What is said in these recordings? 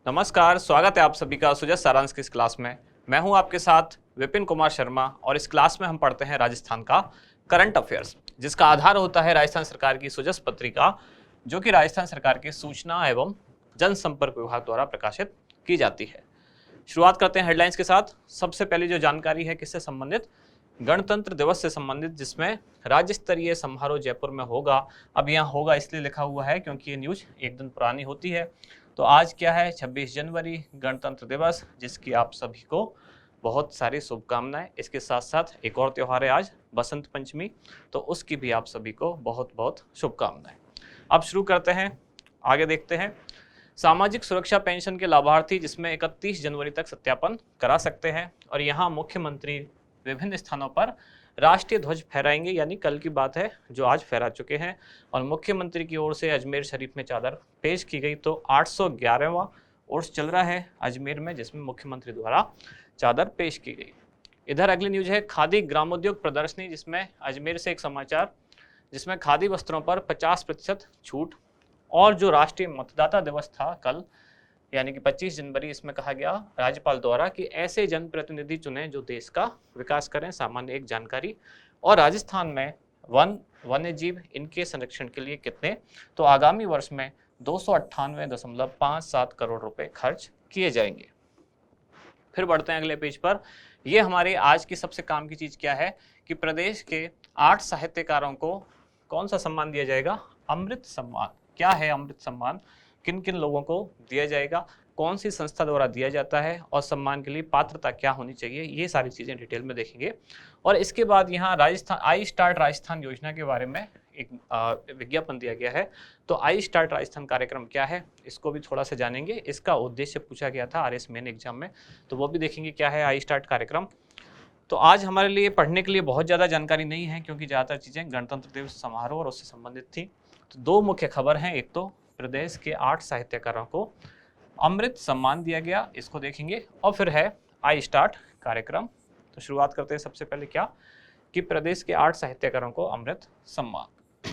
नमस्कार, स्वागत है आप सभी का सुजय सारांश की इस क्लास में। मैं हूं आपके साथ विपिन कुमार शर्मा और इस क्लास में हम पढ़ते हैं राजस्थान का करंट अफेयर्स, जिसका आधार होता है राजस्थान सरकार की सुजस पत्रिका, जो कि राजस्थान सरकार के सूचना एवं जनसंपर्क विभाग द्वारा प्रकाशित की जाती है। शुरुआत करते हैं हेडलाइंस के साथ। सबसे पहले जो जानकारी है किससे संबंधित, गणतंत्र दिवस से संबंधित, जिसमें राज्य स्तरीय समारोह जयपुर में होगा। अब यहाँ होगा इसलिए लिखा हुआ है क्योंकि ये न्यूज एक दिन पुरानी होती है। तो आज क्या है, 26 जनवरी गणतंत्र दिवस, जिसकी आप सभी को बहुत सारी शुभकामनाएं। इसके साथ साथ एक और त्यौहार है आज, बसंत पंचमी, तो उसकी भी आप सभी को बहुत बहुत शुभकामनाएं। अब शुरू करते हैं, आगे देखते हैं। सामाजिक सुरक्षा पेंशन के लाभार्थी जिसमें 31 जनवरी तक सत्यापन करा सकते हैं, और यहाँ मुख्यमंत्री विभिन्न स्थानों पर राष्ट्रीय ध्वज फहराएंगे, यानी कल की बात है जो आज फहरा चुके हैं। और मुख्यमंत्री की ओर से अजमेर शरीफ में चादर पेश की गई। तो 811वां उर्स चल रहा है अजमेर में, जिसमें मुख्यमंत्री द्वारा चादर पेश की गई। इधर अगली न्यूज है खादी ग्रामोद्योग प्रदर्शनी, जिसमें अजमेर से एक समाचार, जिसमें खादी वस्त्रों पर 50% छूट। और जो राष्ट्रीय मतदाता दिवस था कल, यानी कि 25 जनवरी, इसमें कहा गया राज्यपाल द्वारा कि ऐसे जनप्रतिनिधि चुने जो देश का विकास करें। सामान्य एक जानकारी। और राजस्थान में वन्य जीव, इनके संरक्षण के लिए कितने, तो आगामी वर्ष में 298.57 करोड़ रुपए खर्च किए जाएंगे। फिर बढ़ते हैं अगले पेज पर। यह हमारे आज की सबसे काम की चीज क्या है कि प्रदेश के 8 साहित्यकारों को कौन सा सम्मान दिया जाएगा, अमृत सम्मान। क्या है अमृत सम्मान, किन किन लोगों को दिया जाएगा, कौन सी संस्था द्वारा दिया जाता है, और सम्मान के लिए पात्रता क्या होनी चाहिए, ये सारी चीजें डिटेल में देखेंगे। और इसके बाद यहाँ राजस्थान आई स्टार्ट राजस्थान योजना के बारे में एक विज्ञापन दिया गया है। तो आई स्टार्ट राजस्थान कार्यक्रम क्या है, इसको भी थोड़ा सा जानेंगे। इसका उद्देश्य पूछा गया था आरएस मेन एग्जाम में, तो वो भी देखेंगे क्या है आई स्टार्ट कार्यक्रम। तो आज हमारे लिए पढ़ने के लिए बहुत ज़्यादा जानकारी नहीं है, क्योंकि ज़्यादातर चीज़ें गणतंत्र दिवस समारोह और उससे संबंधित थी। तो 2 मुख्य खबर हैं, एक तो प्रदेश के 8 साहित्यकारों को अमृत सम्मान दिया गया, इसको देखेंगे, और फिर है आई स्टार्ट कार्यक्रम। तो शुरुआत करते हैं सबसे पहले क्या कि प्रदेश के 8 साहित्यकारों को अमृत सम्मान।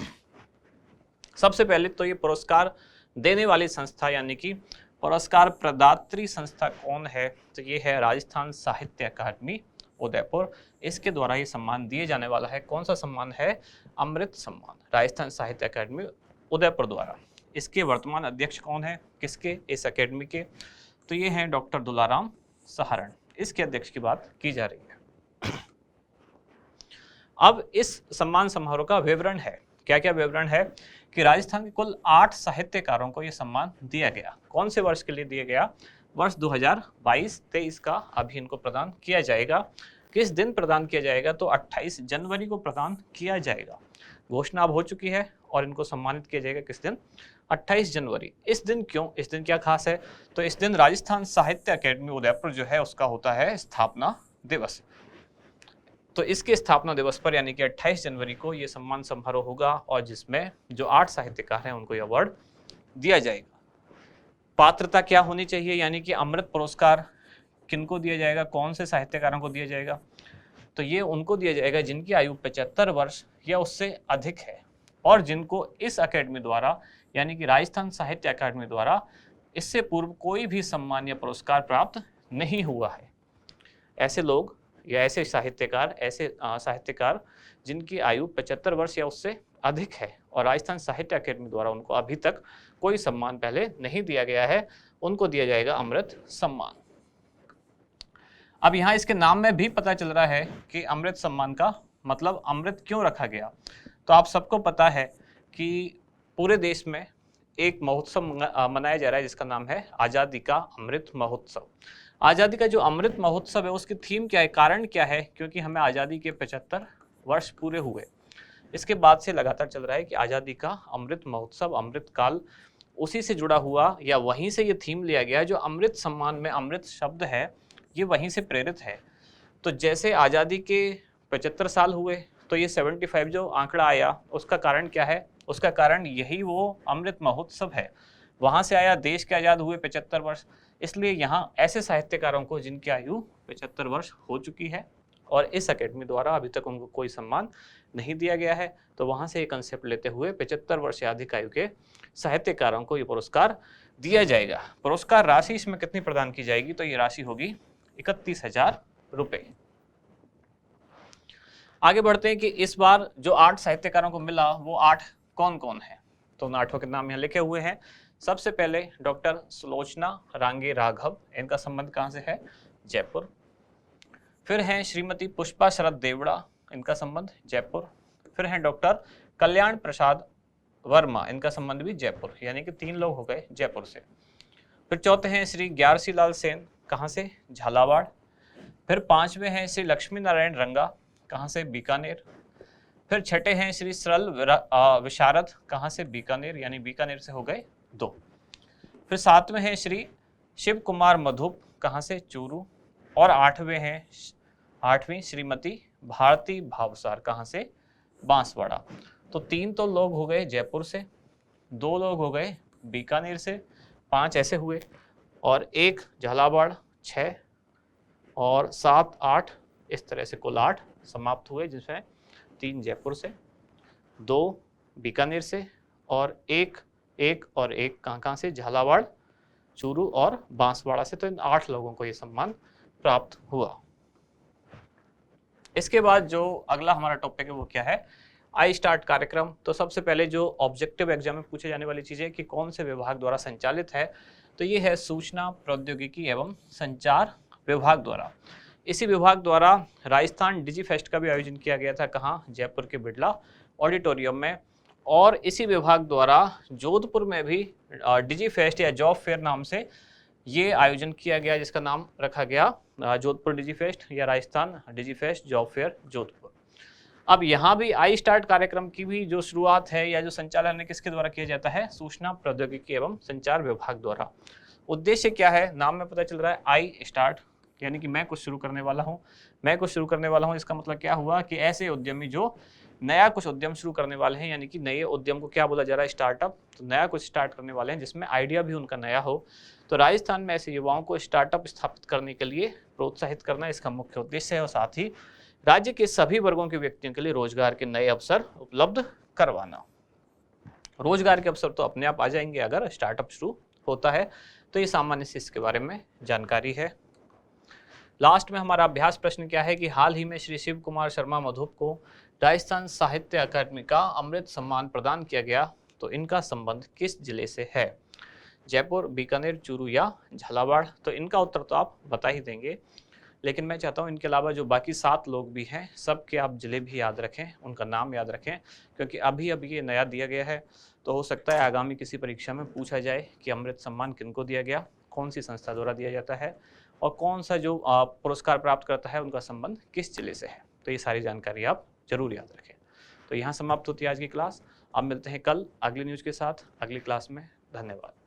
सबसे पहले तो ये पुरस्कार देने वाली संस्था, यानी कि पुरस्कार प्रदात्री संस्था कौन है, तो ये है राजस्थान साहित्य अकादमी उदयपुर। इसके द्वारा ये सम्मान दिए जाने वाला है। कौन सा सम्मान है, अमृत सम्मान, राजस्थान साहित्य अकादमी उदयपुर द्वारा। इसके वर्तमान अध्यक्ष कौन है, किसके, इस अकेडमी के, तो ये हैं डॉक्टर दुलाराम सहारण। इसके अध्यक्ष की बात की जा रही है। अब इस सम्मान समारोह का विवरण है, क्या क्या विवरण है कि राजस्थान के कुल 8 साहित्यकारों को यह सम्मान दिया गया। कौन से वर्ष के लिए दिया गया, वर्ष 2022-23 का अभी इनको प्रदान किया जाएगा। किस दिन प्रदान किया जाएगा, तो 28 जनवरी को प्रदान किया जाएगा। घोषणा अब हो चुकी है और इनको सम्मानित किया जाएगा किस दिन, 28 जनवरी। इस दिन क्यों, इस दिन क्या खास है, तो इस दिन राजस्थान साहित्य अकेडमी उदयपुर जो है उसका होता है स्थापना दिवस। तो इसके स्थापना दिवस पर यानी कि 28 जनवरी को ये सम्मान समारोह होगा, और जिसमें जो 8 साहित्यकार हैं उनको यह अवार्ड दिया जाएगा। पात्रता क्या होनी चाहिए, यानी कि अमृत पुरस्कार किनको दिया जाएगा, कौन से साहित्यकारों को दिया जाएगा, तो ये उनको दिया जाएगा जिनकी आयु 75 वर्ष या उससे अधिक है, और जिनको इस अकेडमी द्वारा, यानी कि राजस्थान साहित्य अकादमी द्वारा, इससे पूर्व कोई भी सम्मान या पुरस्कार प्राप्त नहीं हुआ है। ऐसे लोग या ऐसे साहित्यकार जिनकी आयु 75 वर्ष या उससे अधिक है, और राजस्थान साहित्य अकादमी द्वारा उनको अभी तक कोई सम्मान पहले नहीं दिया गया है, उनको दिया जाएगा अमृत सम्मान। अब यहाँ इसके नाम में भी पता चल रहा है कि अमृत सम्मान का मतलब अमृत क्यों रखा गया। तो आप सबको पता है कि पूरे देश में एक महोत्सव मनाया जा रहा है जिसका नाम है आज़ादी का अमृत महोत्सव। आज़ादी का जो अमृत महोत्सव है उसकी थीम क्या है, कारण क्या है, क्योंकि हमें आज़ादी के 75 वर्ष पूरे हुए। इसके बाद से लगातार चल रहा है कि आज़ादी का अमृत महोत्सव, अमृत काल, उसी से जुड़ा हुआ या वहीं से ये थीम लिया गया है। जो अमृत सम्मान में अमृत शब्द है ये वहीं से प्रेरित है। तो जैसे आज़ादी के 75 साल हुए तो ये 75 जो आंकड़ा आया उसका कारण क्या है, उसका कारण यही वो अमृत महोत्सव है। वहाँ से आया, देश के आज़ाद हुए 75 वर्ष, इसलिए यहाँ ऐसे साहित्यकारों को जिनकी आयु 75 वर्ष हो चुकी है और इस अकेडमी द्वारा अभी तक उनको कोई सम्मान नहीं दिया गया है, तो वहाँ से ये कंसेप्ट लेते हुए 75 वर्ष से अधिक आयु के साहित्यकारों को ये पुरस्कार दिया जाएगा। पुरस्कार राशि इसमें कितनी प्रदान की जाएगी, तो ये राशि होगी 31,000 रुपए। आगे बढ़ते हैं कि इस बार जो 8 साहित्यकारों को मिला वो 8 कौन कौन है। तो उन 8 के नाम यहाँ लिखे हुए हैं। सबसे पहले डॉक्टर सुलोचना रांगे राघव, इनका संबंध कहाँ से है, जयपुर। फिर हैं श्रीमती पुष्पा शरद देवड़ा, इनका संबंध जयपुर। फिर हैं डॉक्टर कल्याण प्रसाद वर्मा, इनका संबंध भी जयपुर, यानी कि 3 लोग हो गए जयपुर से। फिर चौथे हैं श्री ग्यारसी लाल सेन, कहाँ से, झालावाड़। फिर 5वें हैं श्री लक्ष्मी नारायण रंगा, कहाँ से, बीकानेर। फिर छठे हैं श्री सरल विशारद, कहाँ से, बीकानेर, यानी बीकानेर से हो गए 2। फिर 7वें हैं श्री शिव कुमार मधुप, कहाँ से, चूरू। और 8वीं श्रीमती भारती भावसार, कहाँ से, बांसवाड़ा। तो 3 तो लोग हो गए जयपुर से, 2 लोग हो गए बीकानेर से, 5 ऐसे हुए, और 1 झालावाड़, 6 और 7, 8, इस तरह से कुल 8 समाप्त हुए, जिसमें 3 जयपुर से, 2 बीकानेर से, और एक और एक कहाँ से, झालावाड़, चूरू और बांसवाड़ा से। तो इन 8 लोगों को ये सम्मान प्राप्त हुआ। इसके बाद जो अगला हमारा टॉपिक है वो क्या है, आई स्टार्ट कार्यक्रम। तो सबसे पहले जो ऑब्जेक्टिव एग्जाम में पूछे जाने वाली चीज़ है कि कौन से विभाग द्वारा संचालित है, तो ये है सूचना प्रौद्योगिकी एवं संचार विभाग द्वारा। इसी विभाग द्वारा राजस्थान डिजी फेस्ट का भी आयोजन किया गया था, कहाँ, जयपुर के बिड़ला ऑडिटोरियम में। और इसी विभाग द्वारा जोधपुर में भी डिजी फेस्ट या जॉब फेयर नाम से ये आयोजन किया गया, जिसका नाम रखा गया जोधपुर डिजी फेस्ट या राजस्थान डिजी फेस्ट जॉब फेयर जोधपुर। अब यहाँ भी आई स्टार्ट कार्यक्रम की भी जो शुरुआत है या जो संचालन है किसके द्वारा किया जाता है, सूचना प्रौद्योगिकी एवं संचार विभाग द्वारा। उद्देश्य क्या है, नाम में पता चल रहा है आई स्टार्ट, यानी कि मैं कुछ शुरू करने वाला हूँ। इसका मतलब क्या हुआ कि ऐसे उद्यमी जो नया कुछ उद्यम शुरू करने वाले हैं, यानी कि नए उद्यम को क्या बोला जा रहा है, स्टार्टअप। तो नया कुछ स्टार्ट करने वाले हैं जिसमें आइडिया भी उनका नया हो। तो राजस्थान में ऐसे युवाओं को स्टार्टअप स्थापित करने के लिए प्रोत्साहित करना इसका मुख्य उद्देश्य है, और साथ ही राज्य के सभी वर्गों के व्यक्तियों के लिए रोजगार के नए अवसर उपलब्ध करवाना। रोजगार के अवसर तो अपने आप आ जाएंगे अगर स्टार्टअप शुरू होता है। तो ये सामान्य से इसके बारे में जानकारी है। लास्ट में हमारा अभ्यास प्रश्न क्या है कि हाल ही में श्री शिव कुमार शर्मा मधुप को राजस्थान साहित्य अकादमी का अमृत सम्मान प्रदान किया गया, तो इनका संबंध किस जिले से है, जयपुर, बीकानेर, चूरू या झालावाड़। तो इनका उत्तर तो आप बता ही देंगे, लेकिन मैं चाहता हूँ इनके अलावा जो बाकी 7 लोग भी हैं सबके आप जिले भी याद रखें, उनका नाम याद रखें, क्योंकि अभी ये नया दिया गया है। तो हो सकता है आगामी किसी परीक्षा में पूछा जाए कि अमृत सम्मान किनको दिया गया, कौन सी संस्था द्वारा दिया जाता है, और कौन सा जो पुरस्कार प्राप्त करता है उनका संबंध किस जिले से है। तो ये सारी जानकारी आप जरूर याद रखें। तो यहाँ समाप्त होती है आज की क्लास। अब मिलते हैं कल अगली न्यूज़ के साथ अगली क्लास में। धन्यवाद।